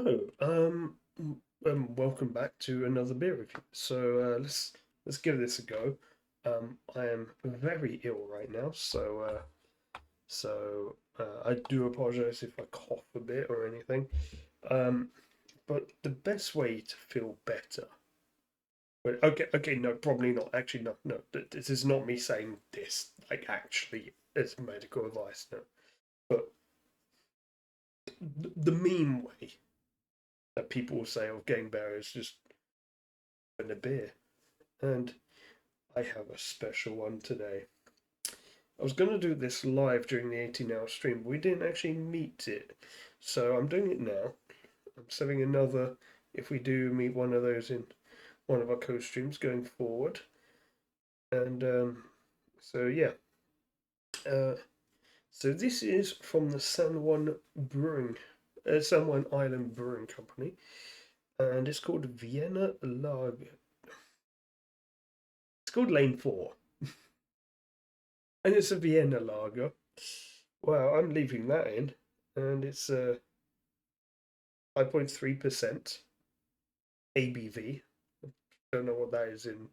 Hello, welcome back to another beer review. So let's give this a go. I am very ill right now, so I do apologize if I cough a bit or anything. Um, but the best way to feel better. But okay, no, probably not. Actually, no, no. This is not me saying this. Like, actually, it's medical advice. No, but the meme way that people will say of getting better is just having a beer. And I have a special one today. I was going to do this live during the 18-hour stream, but we didn't actually meet it. So I'm doing it now. I'm setting another, if we do meet one of those in one of our co-streams going forward. And so, yeah. Uh, so this is from the San Juan Island Brewing Company. And it's called Vienna Lager. It's called Lane 4. And it's a Vienna Lager. Well, I'm leaving that in, and it's 5.3% ABV. Don't know what that is in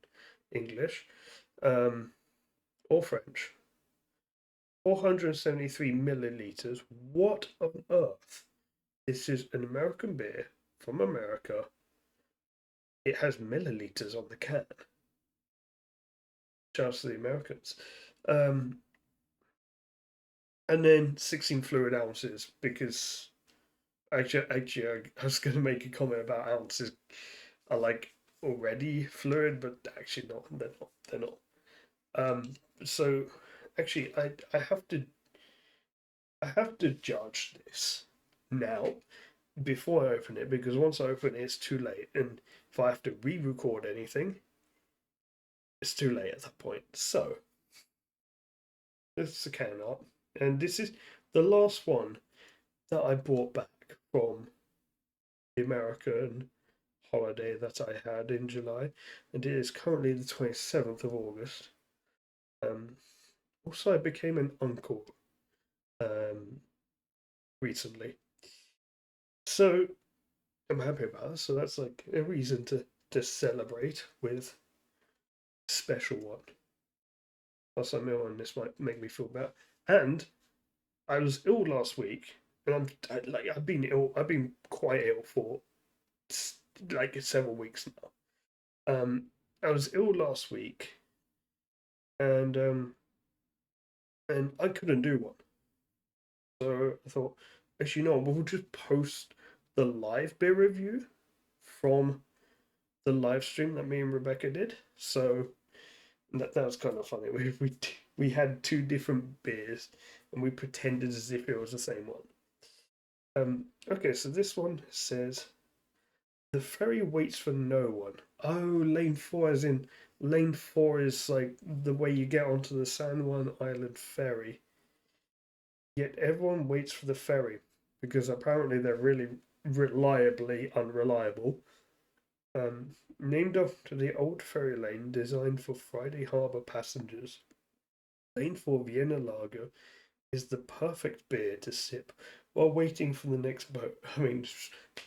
English um, or French. 473 milliliters. What on earth? This is an American beer from America. It has milliliters on the can. Just the Americans. Um, and then 16 fluid ounces because actually, I was going to make a comment about ounces are like already fluid, but actually not. They're not. They're not. Um, so actually, I have to judge this now before I open it because once I open it, it's too late, and if I have to re-record anything, it's too late at that point. So this is a can art, and this is the last one that I brought back from the American holiday that I had in July, and it is currently the 27th of August. Um, Also, I became an uncle um, recently, so I'm happy about that. So that's like a reason to celebrate with a special one. Plus, I'm ill, and this might make me feel better. And I was ill last week, and I've been ill. I've been quite ill for like several weeks now. I was ill last week, and and I couldn't do one. So I thought, actually, no, we'll just post the live beer review from the live stream that me and Rebecca did. So that was kind of funny. We had two different beers and we pretended as if it was the same one. Okay, so this one says the ferry waits for no one. Oh, lane four, as in lane four is like the way you get onto the San Juan Island ferry. Yet everyone waits for the ferry because apparently they're really reliably unreliable. Named after the old ferry lane designed for Friday Harbour passengers, Lane 4 Vienna Lager is the perfect beer to sip while waiting for the next boat. I mean,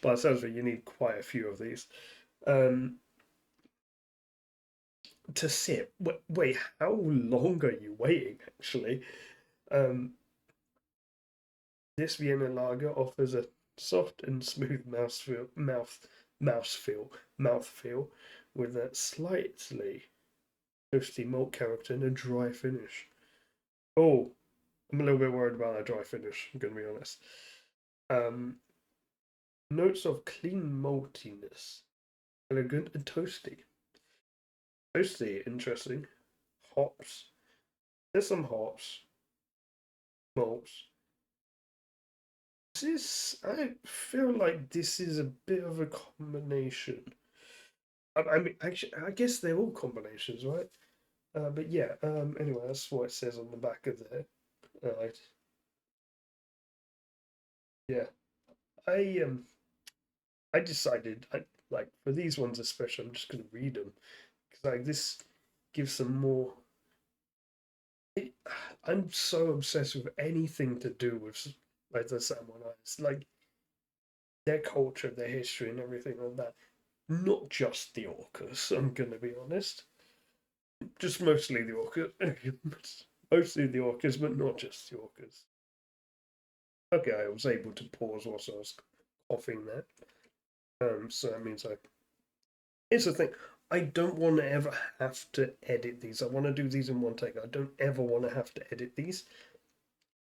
by the sounds of it, you need quite a few of these. Um, to sip. Wait, how long are you waiting, actually? Um, this Vienna Lager offers a soft and smooth mouthfeel with a slightly toasty malt character and a dry finish. Oh, I'm a little bit worried about that dry finish, I'm going to be honest. Um, Notes of clean maltiness, elegant and toasty. Toasty, interesting. Hops. There's some hops, malts. I feel like this is a bit of a combination. I mean, actually, I guess they're all combinations, right? But yeah, anyway, that's what it says on the back of there. Uh, yeah, I I decided I like for these ones especially, I'm just gonna read them because like this gives some more. I, I'm so obsessed with anything to do with like the Samurai Eyes. Like their culture, their history, and everything like that. Not just the orcas. I'm gonna be honest. Just mostly the orcas. Mostly the orcas, but not just the orcas. Okay, I was able to pause whilst I was coughing there. So that means I. Here's the thing. I don't want to ever have to edit these. I want to do these in one take. I don't ever want to have to edit these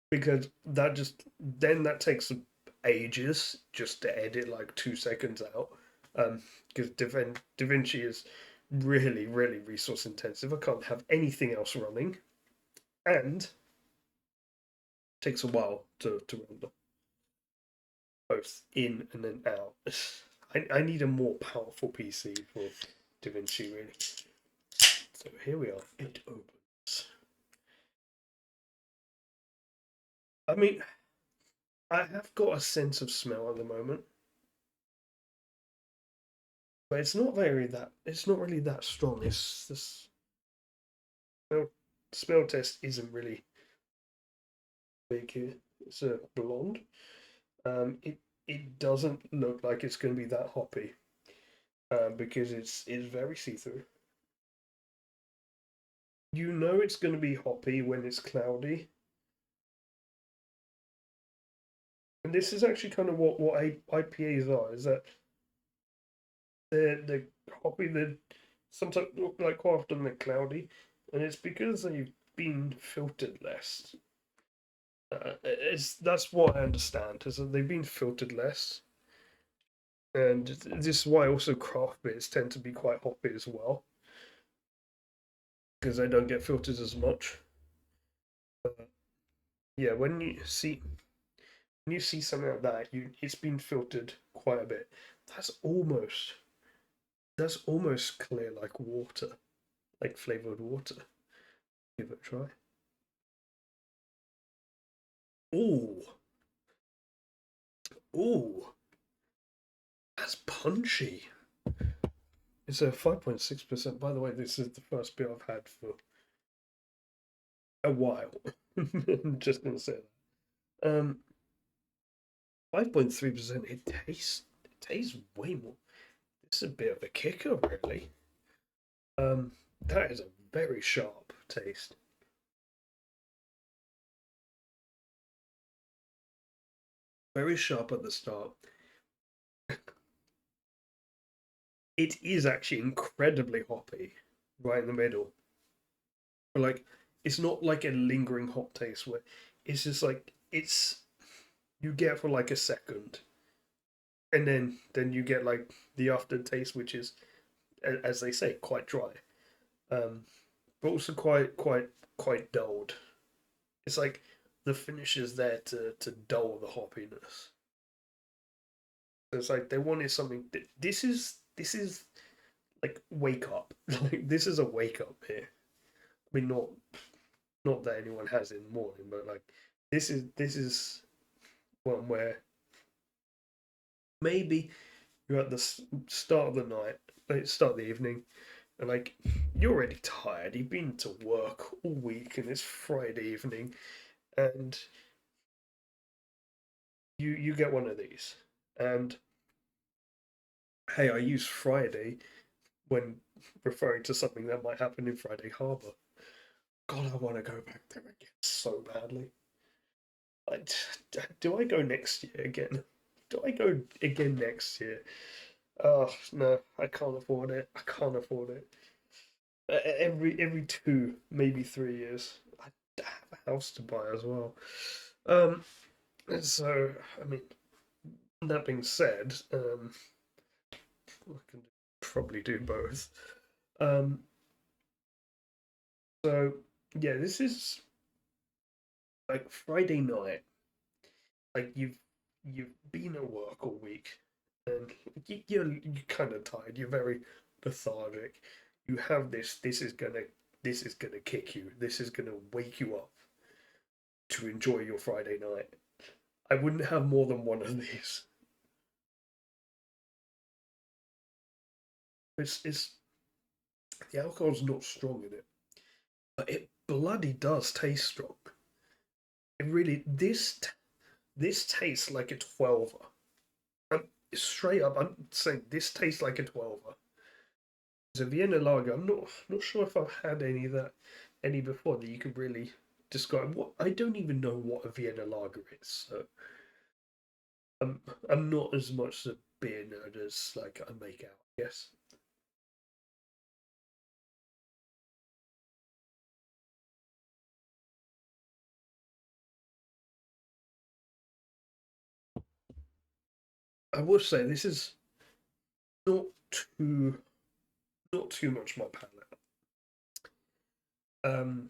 because that takes ages just to edit like 2 seconds out. Because DaVinci is really resource intensive. I can't have anything else running, and it takes a while to render both in and then out. I need a more powerful PC for DaVinci really. So here we are. It opens. I mean, I have got a sense of smell at the moment, but it's not very that. It's not really that strong. It's this smell, smell test isn't really big here. It's a blonde. It doesn't look like it's going to be that hoppy, because it's very see through. You know it's going to be hoppy when it's cloudy, and this is actually kind of what IPAs are. Is that they're hoppy. They sometimes look like quite often they're cloudy, and it's because they've been filtered less. It's that's what I understand is that they've been filtered less, and this is why also craft beers tend to be quite hoppy as well because they don't get filtered as much. But yeah, when you see something like that, it's been filtered quite a bit. That's almost that's almost clear like water, like flavored water. Give it a try. Ooh, ooh, that's punchy. It's a 5.6%. By the way, this is the first beer I've had for a while. I'm just gonna say that. 5.3%. It tastes way more. This is a bit of a kicker, really. Um, that is a very sharp taste. Very sharp at the start. It is actually incredibly hoppy right in the middle. But like, it's not like a lingering hop taste where it's just like it's you get for like a second, and then you get like the aftertaste, which is, as they say, quite dry, um, but also quite dulled. It's like the finish is there to dull the hoppiness. So it's like they wanted something. This is like wake up. Like this is a wake up here. I mean, not that anyone has in the morning, but like this is one where maybe you're at the start of the night, like start of the evening, and like you're already tired. You've been to work all week, and it's Friday evening, and you get one of these. And hey, I use Friday when referring to something that might happen in Friday Harbour. God, I want to go back there again so badly. Like, do I go next year again? Do I go again next year? Oh no, I can't afford it. I can't afford it. Every 2, maybe 3 years, I have a house to buy as well. Um, so I mean, that being said, I can probably do both. Um, so yeah, this is like Friday night. Like you've been at work all week, and you're kind of tired. You're very lethargic. You have this. This is gonna kick you. This is gonna wake you up to enjoy your Friday night. I wouldn't have more than one of these. It's the alcohol's not strong in it, but it bloody does taste strong. It really this tastes like a 12er. straight up, I'm saying this tastes like a 12er. It's a Vienna lager. I'm not sure if I've had any before that you could really describe. What I don't even know what a Vienna lager is. So I'm not as much a beer nerd as like I make out. Yes. I will say this is not too not too much my palate. Um,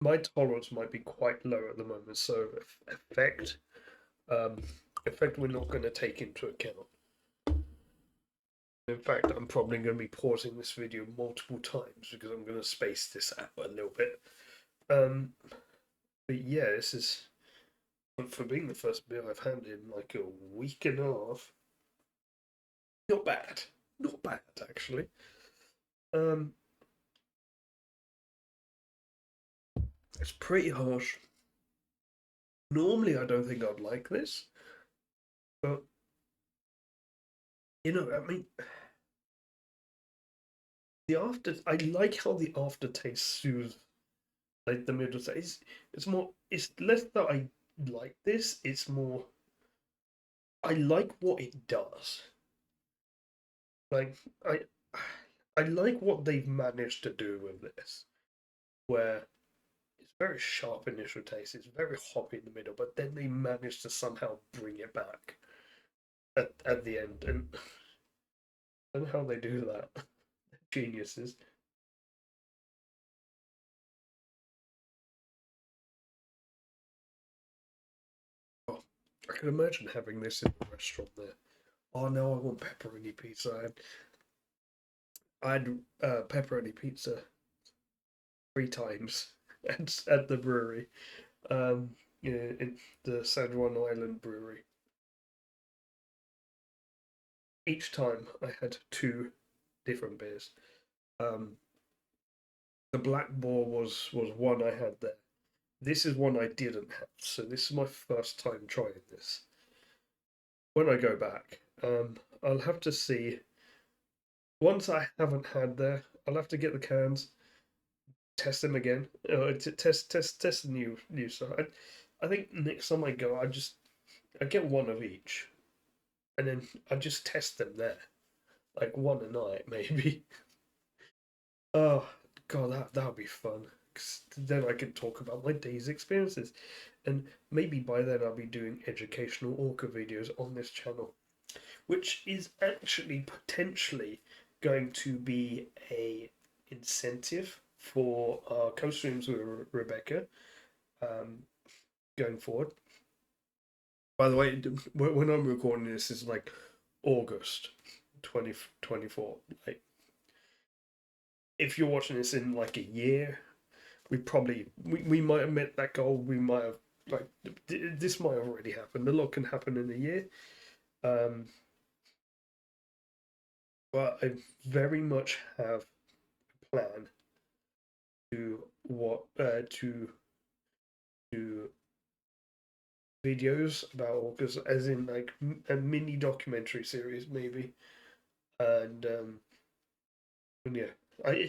my tolerance might be quite low at the moment, so effect um, effect we're not going to take into account. In fact, I'm probably going to be pausing this video multiple times because I'm going to space this out a little bit. Um, but yeah, this is for being the first beer I've had in like a week and a half. Not bad, not bad actually. Um, it's pretty harsh. Normally, I don't think I'd like this, but I mean, the after. I like how the aftertaste soothes like the middle taste. It's more. It's less that I like this. It's more. I like what it does. Like I, I like what they've managed to do with this, where it's very sharp initial taste. It's very hoppy in the middle, but then they managed to somehow bring it back at the end, and how they do that. Geniuses. Oh, I can imagine having this in a restaurant there. Oh no, I want pepperoni pizza. I had pepperoni pizza 3 times at the brewery. In the San Juan Island brewery. Each time I had two different beers. Um, the Black Boar was one I had there. This is one I didn't have, so this is my first time trying this. When I go back, I'll have to see. Once I haven't had there, I'll have to get the cans, test them again. Test the new stuff. I think next time I go, I get one of each, and then I just test them there, like one a night maybe. Oh god, that would be fun. 'Cause then I can talk about my day's experiences, and maybe by then I'll be doing educational orca videos on this channel, which is actually potentially going to be a incentive for our co-streams with Rebecca um, going forward. By the way, when I'm recording this, is like August 2024. Like, if you're watching this in like a year, we might have met that goal. We might have like this might have already happened. A lot can happen in a year. Um, but I very much have a plan to what to videos about orcas, as in like a mini documentary series maybe, and yeah, I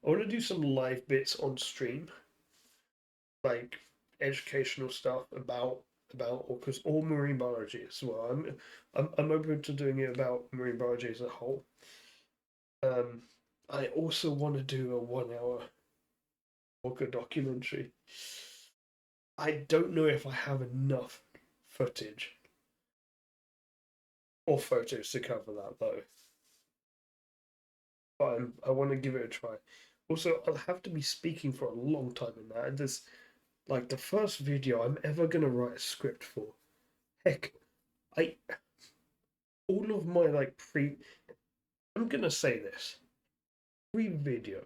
want to do some live bits on stream, like educational stuff about orcas or marine biology as well. I'm open to doing it about marine biology as a whole. Um, I also want to do a 1 hour orca documentary. I don't know if I have enough footage or photos to cover that though. But I want to give it a try. Also, I'll have to be speaking for a long time in that. And this, like, the first video I'm ever gonna write a script for. Heck, I all of my like pre. I'm gonna say this every video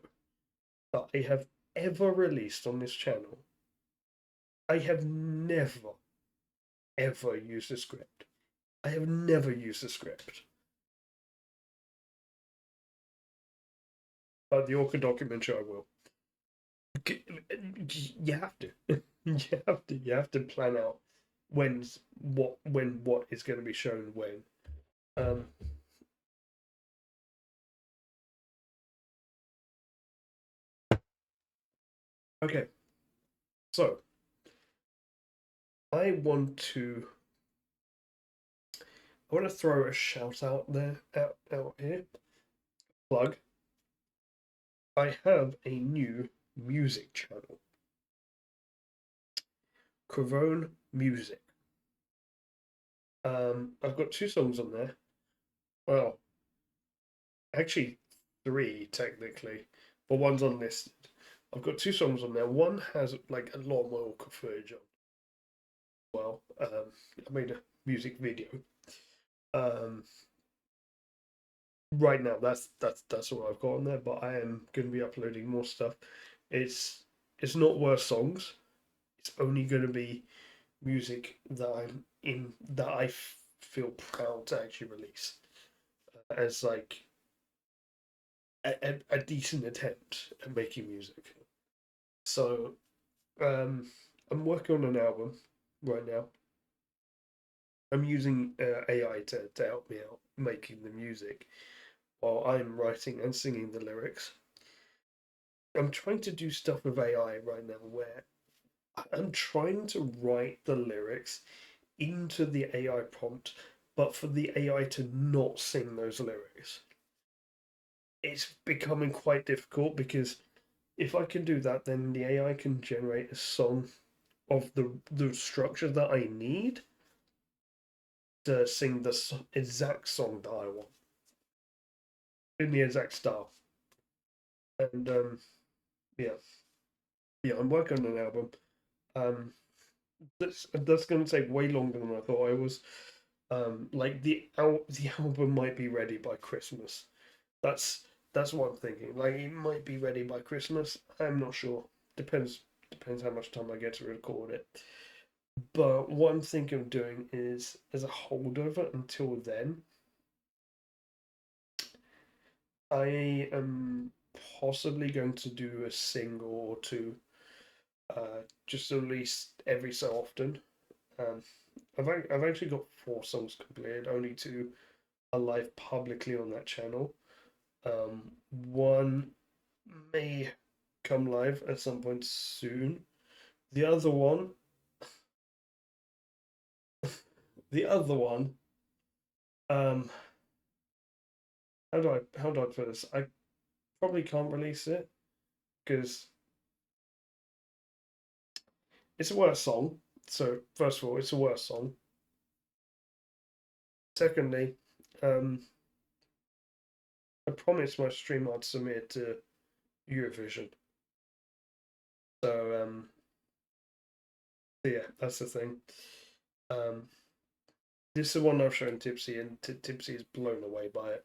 that I have ever released on this channel, I have never ever used a script. I have never used a script. But the Orca documentary, I will. You have to. You have to. You have to plan out. when what is going to be shown when. Um, okay, so I want to I want to throw a shout out there out here. Plug. I have a new music channel, Cravone Music. I've got two songs on there. Well, actually three technically, but one's unlisted. I've got two songs on there. One has like a lot more footage on. Well, I made a music video. Um, right now, that's all I've got on there. But I am going to be uploading more stuff. It's it's not worse songs. It's only going to be music that I feel proud to actually release as like a decent attempt at making music. So um, I'm working on an album right now. I'm using AI to help me out making the music while I'm writing and singing the lyrics. I'm trying to do stuff with AI right now where I'm trying to write the lyrics into the AI prompt, but for the AI to not sing those lyrics. It's becoming quite difficult because if I can do that, then the AI can generate a song of the structure that I need to sing the exact song that I want in the exact style. And yeah, yeah, I'm working on an album. Um, that's going to take way longer than I thought I was. Like the album might be ready by Christmas. That's that's what I'm thinking. Like it might be ready by Christmas. I'm not sure. Depends how much time I get to record it. But what I'm thinking of doing is as a holdover until then, I am possibly going to do a single or two, just at least every so often. Um, I've actually got four songs completed. Only two are live publicly on that channel. One may come live at some point soon. The other one, the other one, um, how do I put this? I probably can't release it because it's a worse song. So first of all, it's a worse song. Secondly, um, I promised my stream I'd submit to Eurovision. So yeah, that's the thing. Um, this is the one I've shown Tipsy, and Tipsy is blown away by it.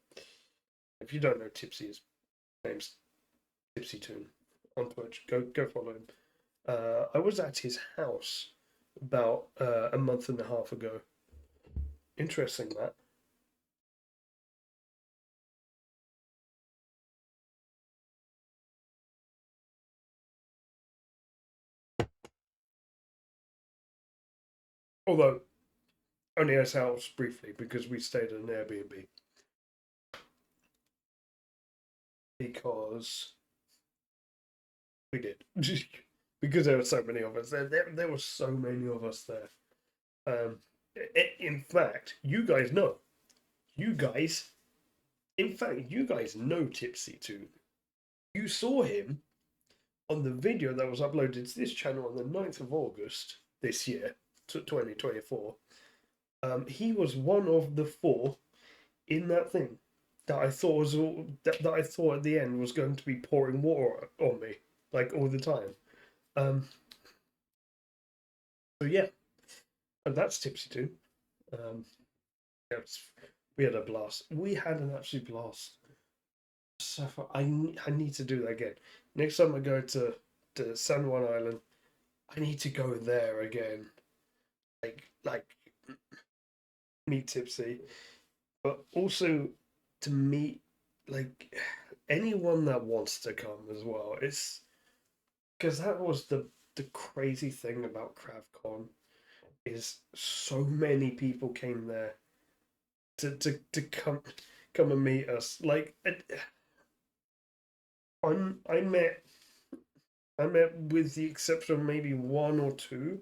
If you don't know Tipsy, his name's Tipsy Toon on Twitch. Go follow him. I was at his house about a month and a half ago. Interesting that. Although only his house briefly because we stayed at an Airbnb because we did because there were so many of us there were so many of us there. Um, in fact, you guys know. You guys, in fact, you guys know Tipsy too. You saw him on the video that was uploaded to this channel on the 9th of August this year, 2024. He was one of the four in that thing that I thought was that I thought at the end was going to be pouring water on me, like all the time. Um, so yeah, and that's Tipsy too. Um, yeah, we had a blast. We had an absolute blast. So I need to do that again. Next time I go to San Juan Island, I need to go there again. Like meet Tipsy, but also to meet like anyone that wants to come as well. It's because that was the crazy thing about CravCon. is so many people came there to come and meet us. Like I met with the exception of maybe one or two,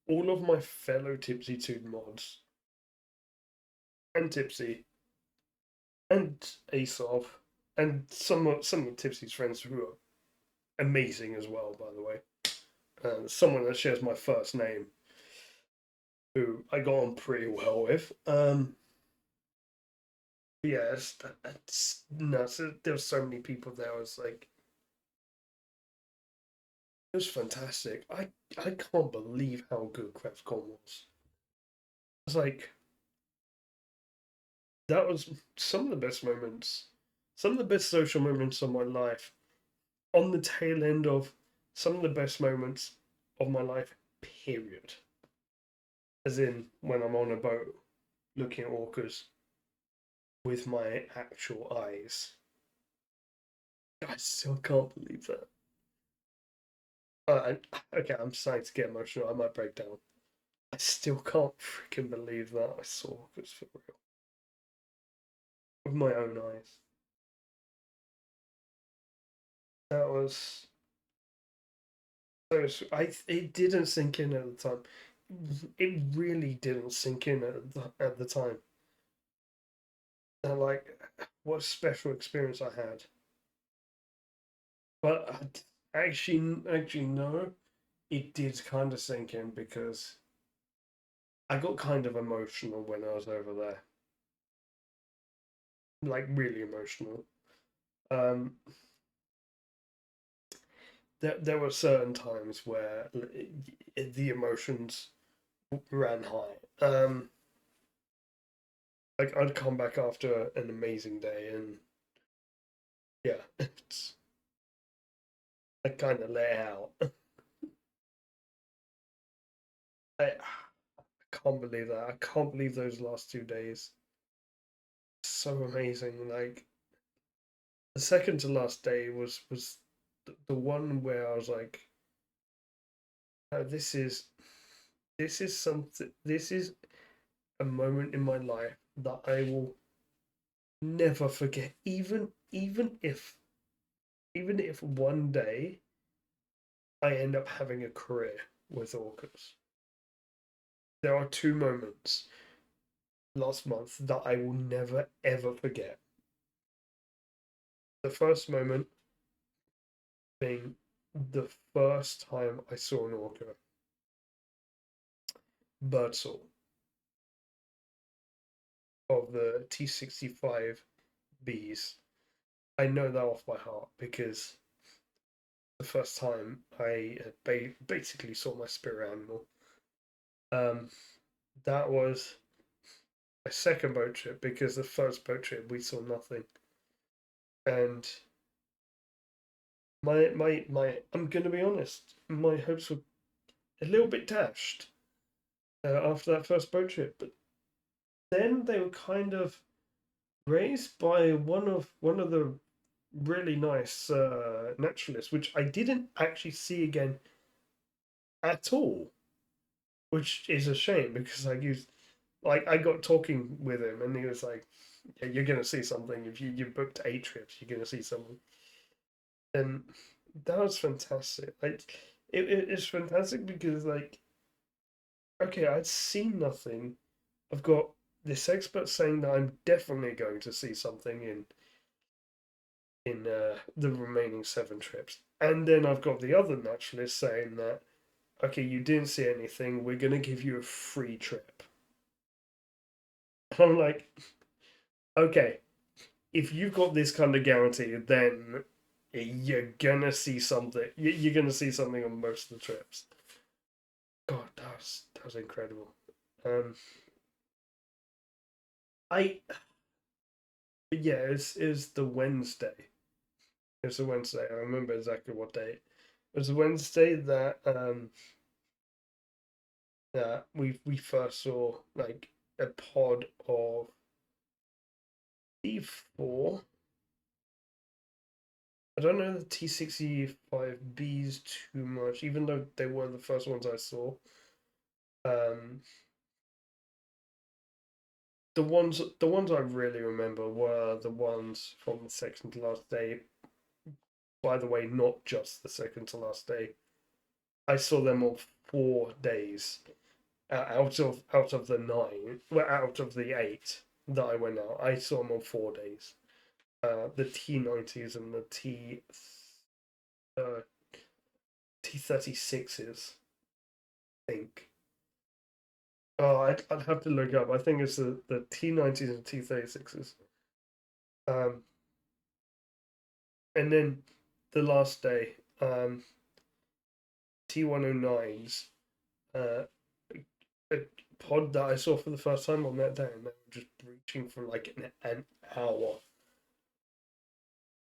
all of my fellow Tipsy Toon mods and Tipsy and Aesop and some of Tipsy's friends who are amazing as well, by the way. Someone that shares my first name, who I got on pretty well with. Yeah, it's nuts. There were so many people there. I was like, it was fantastic. I can't believe how good Cravsmas was. It's like that was some of the best moments, some of the best social moments of my life. On the tail end of some of the best moments of my life. Period. As in when I'm on a boat looking at orcas with my actual eyes. I still can't believe that. Okay, I'm starting to get emotional. I might break down. I still can't freaking believe that I saw orcas for real with my own eyes. That was so. It didn't sink in at the time. It really didn't sink in at the time. And like, what a special experience I had. But actually, no, it did kind of sink in because I got kind of emotional when I was over there, like really emotional. Um, there were certain times where the emotions ran high. Like I'd come back after an amazing day, and yeah, I kind of let it out. I can't believe that. I can't believe those last 2 days. So amazing. Like the second to last day was the one where I was like, oh, this is something. This is a moment in my life that I will never forget. Even if one day I end up having a career with orcas, there are two moments last month that I will never ever forget. The first moment being the first time I saw an orca birdsall of the T65 bees. I know that off by heart because the first time I basically saw my spirit animal. Um, that was a second boat trip because the first boat trip we saw nothing, and my I'm gonna be honest, my hopes were a little bit dashed after that first boat trip, but then they were kind of raised by one of the really nice naturalists, which I didn't actually see again at all, which is a shame because I got talking with him and he was like, yeah, "You're gonna see something if you booked 8 trips. You're gonna see something." And that was fantastic. Like it's fantastic because like okay, I'd seen nothing. I've got this expert saying that I'm definitely going to see something in the remaining 7 trips, and then I've got the other naturalist saying that okay, you didn't see anything. We're gonna give you a free trip. I'm like, okay, if you've got this kind of guarantee, then you're gonna see something. You're gonna see something on most of the trips. God, that was incredible. Um, I yeah, it's the Wednesday. It's a Wednesday. I remember exactly what day. It was a Wednesday that we first saw like a pod of E4. I don't know the T65Bs too much, even though they were the first ones I saw. Um, the ones I really remember were the ones from the second to last day. By the way, not just the second to last day. I saw them all 4 days out of the nine, well, out of the eight that I went out. I saw them on 4 days. The T90s and the uh, T36s, I think. Oh, I'd have to look up. I think it's the T90s and T36s. Um, and then the last day, T109s, uh, a pod that I saw for the first time on that day, and they were just reaching for like an hour.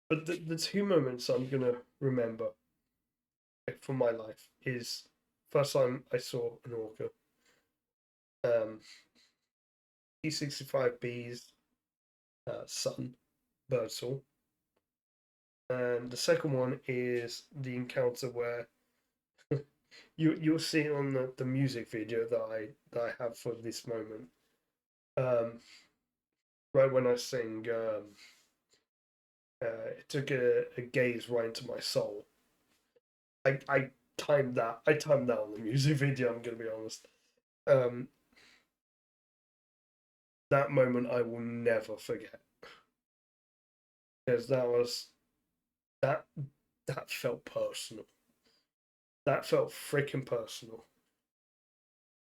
But the two moments I'm gonna remember for my life is first time I saw an orca, um, T65B's son, Birdsall, and the second one is the encounter where you'll see it on the music video that I have for this moment. Um, right when I sing, it took a gaze right into my soul. I timed that. I timed that on the music video. I'm gonna be honest. Um, that moment I will never forget because that that felt personal. That felt freaking personal.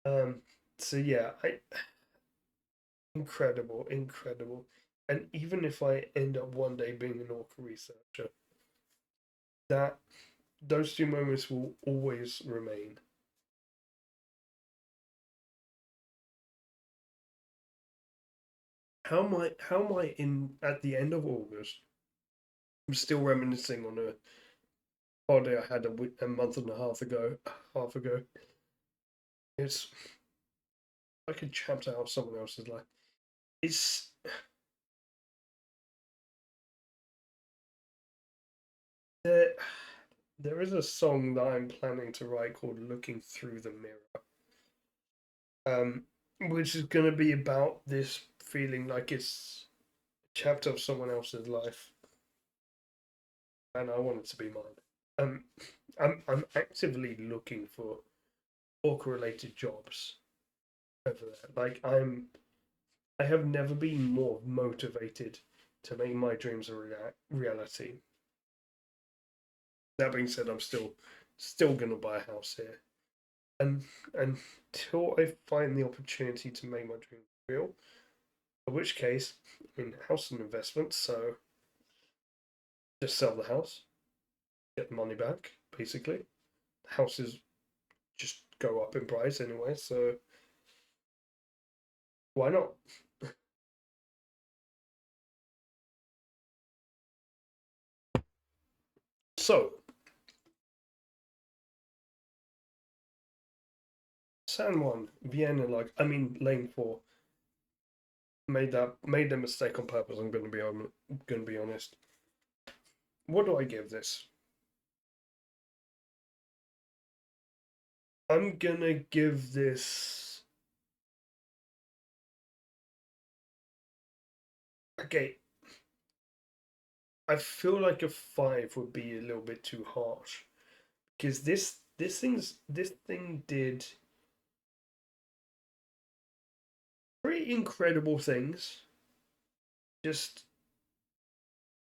Um, so yeah, I incredible, incredible. And even if I end up one day being an orca researcher, that those two moments will always remain. How am I in at the end of August? I'm still reminiscing on a holiday I had a month and a half ago. It's like a chapter out of someone else's life. It's there. There is a song that I'm planning to write called "Looking Through the Mirror," um, which is going to be about this feeling like it's a chapter of someone else's life, and I want it to be mine. Um, I'm actively looking for orc-related jobs over there. Like I have never been more motivated to make my dreams a reality. That being said, I'm still gonna buy a house here, and until I find the opportunity to make my dreams real, in which case, I mean, house and investment. So just sell the house, get the money back. Basically, houses just go up in price anyway. So why not? So San Juan, Vienna, like I mean, Lane 4 made the mistake on purpose. Gonna be honest. What do I give this? I'm gonna give this. Okay, I feel like a 5 would be a little bit too harsh because this thing did pretty incredible things. Just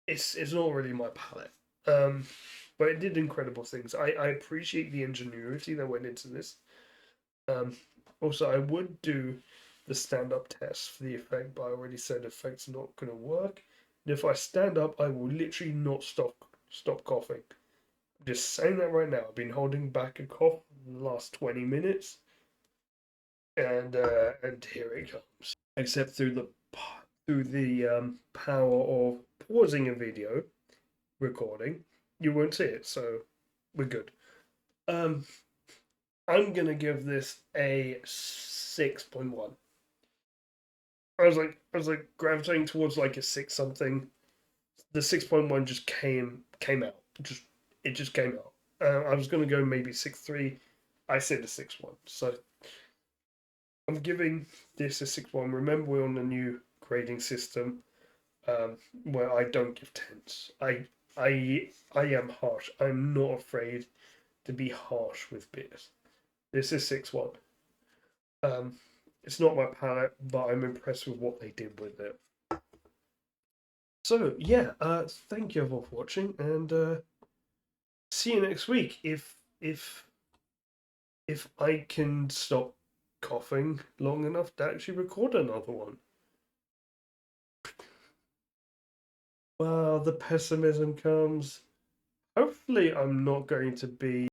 it's not really my palette. Um, but it did incredible things. I appreciate the ingenuity that went into this. Um, also, I would do the stand up test for the effect, but I already said the effect's not going to work. And if I stand up, I will literally not stop coughing. I'm just saying that right now. I've been holding back a cough for the last 20 minutes, and here it comes. Except through the power of pausing a video recording, you won't see it, so we're good. Um, I'm gonna give this a 6.1. I was like gravitating towards like a six something. The 6.1 just came out. It just came out. I was gonna go maybe 6.3. I said a 6.1. So I'm giving this a 6-1. Remember, we're on a new grading system where I don't give tens. I am harsh. I'm not afraid to be harsh with beers. This is 6-1. Um, it's not my palate, but I'm impressed with what they did with it. So yeah, thank you all for watching, and see you next week. If I can stop coughing long enough to actually record another one. Well, the pessimism comes. Hopefully, I'm not going to be